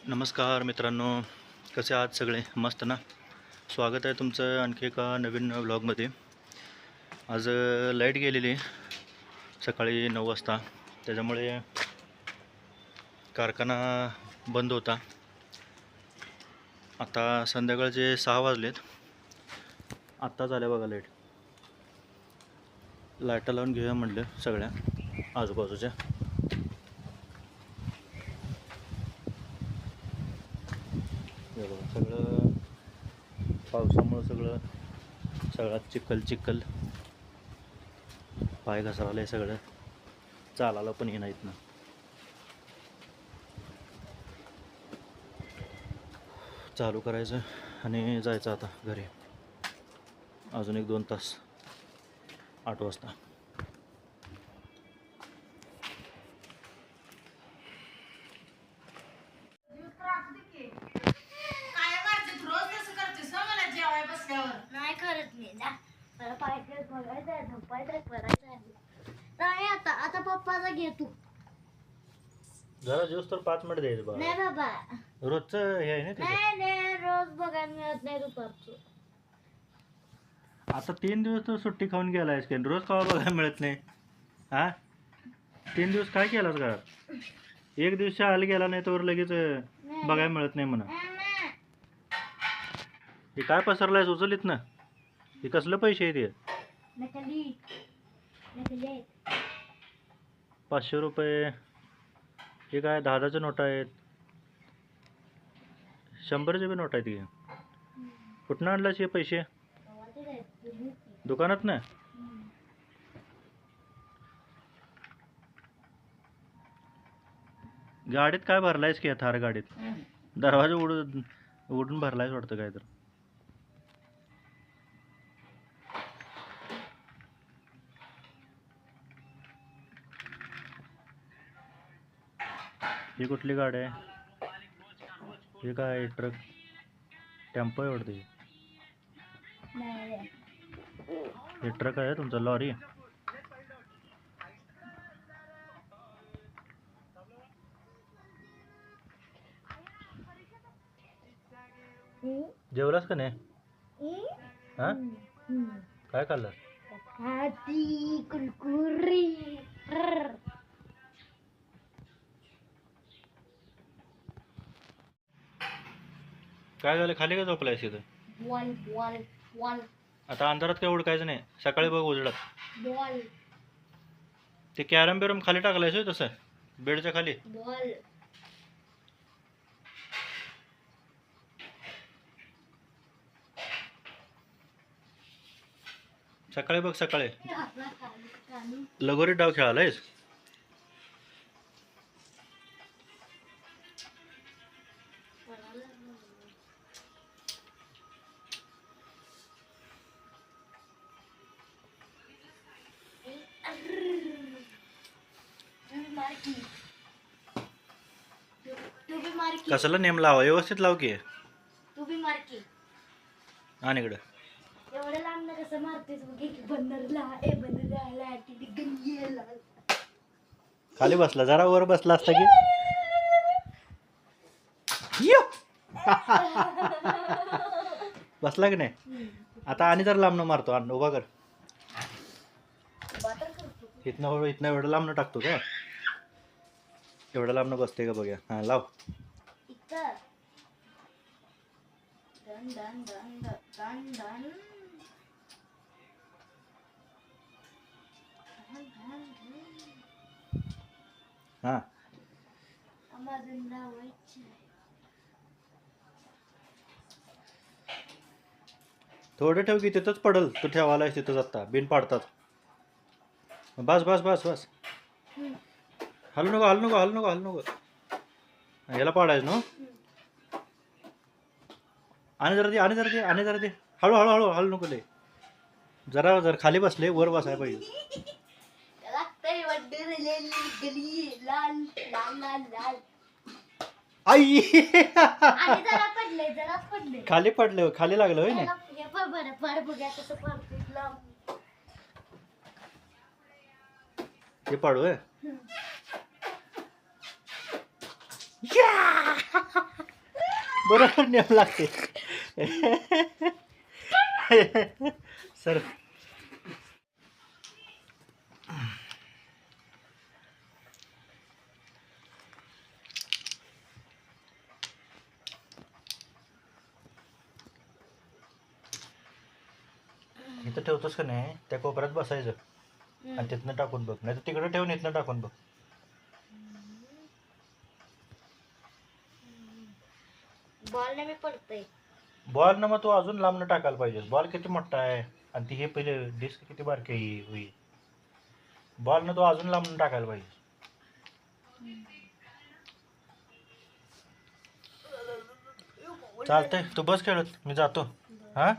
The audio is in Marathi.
नमस्कार मित्रांनो, कसे आहात सगळे? मस्त ना? स्वागत आहे तुमचं आणखी एका नवीन व्लॉगमध्ये. आज लाईट गेलेली सकाळी 9 वाजता, त्याच्यामुळे कारखाना बंद होता. आता संध्याकाळचे 6 वाजलेत. आत्ताच आल्या बघा लाईट. लाईटा लावून घेऊया म्हटलं सगळ्या आजूबाजूच्या. हे बघा सगळं पावसामुळं सगळा चिखल पाय घसराले, सगळं चालायला पण ये नाहीत ना. चालू करायचं आणि जायचं आता घरी. अजून 1-2 तास, 8 वाजता. नाही करत मी ना. मला पाहिजे बघायचं, झोपायचं, करायचं नाही. आता पप्पाचा घे तू. जरा दिवस तर 5 मिनिट द्यायचं बघा. नाही बाबा, रोजचं हे आहे ना ते. नाही रोज बघायला मिळत नाही दुपारचं. आता 3 दिवस तर सुट्टी खाऊन गेलायस की रोज खावा बघायला मिळत नाही. हा, 3 दिवस काय केलास का? 1 दिवस शाळेला गेला नाही तर लगेच बघायला मिळत नाही म्हणा. हे काय पसरलायस? उचलीत ना. हे कसलं पैसे आहे ते? नकली 500 रुपये. हे काय 10च्या नोटा आहेत. 100च्या बी नोट आहेत. की कुठनं आणलास हे पैसे? दुकानात ना. गाडीत काय भरलायस की थार गाडीत? दरवाजा उडून भरलायस वाटतं काय तर. ही कुठली गाडी आहे? हे काय ट्रक टेम्पो आहे वाटतं. हे ट्रक आहे तुमचा, लॉरी? जेवलास का नाही? हा, काय खाल्लं? कुरकुरी. काय झालं? खाली का झोपलायस इथं? बॉल आता अंधारात काय उडकायचं नाही. सकाळी बघ उजळत. बॉल ते कॅरम बिरम खाली टाकलायस होय तसं बेडच्या खाली? बॉल सकाळी बघ, सकाळी लगोरी डाव खेळालायस? कसला नेम लावा? व्यवस्थित लाव की. तू बी मार की. आणि इकडं एवढं लांब कसं मारतेस? बंदरला खाली बसला, जरा वर बसला असता की. बसला की नाही? आता आणि जरा लांबनं मारतो. आणि उभा कर. इथनं एवढं लांबनं टाकतो का? एवढं लांबनं बसते का बघूया. हा, लाव. हा, थोडं ठेव की, तिथंच पडल. तू ठेवायलायस तिथंच आता बिन पाडतात. बस बस बस बस. हलू नको. याला पाडायचं ना. आणि जरा दे. हळू हलू नको लय. जरा खाली बसले, वर बसायला पाहिजे. आई खाली पडले, खाली लागलं होय ना. हे पाडू आहे. बरोबर नेम लागते सर इथं ठेवतोस का नाही त्या कोपऱ्यात बसायचं आणि तिथनं टाकून बघ नाही तर तिकडे ठेवून इथनं टाकून बघ. बॉल नाही मी पडतय. बॉल ना मग तू अजून लांबनं टाकायला पाहिजे. बॉल किती मोठा आहे आणि ती हे पहिले डिस्क किती बारकी आहे होईल. बॉल ना तू अजून लांबनं टाकायला पाहिजे. चालतंय तू बस खेळत मी जातो. हा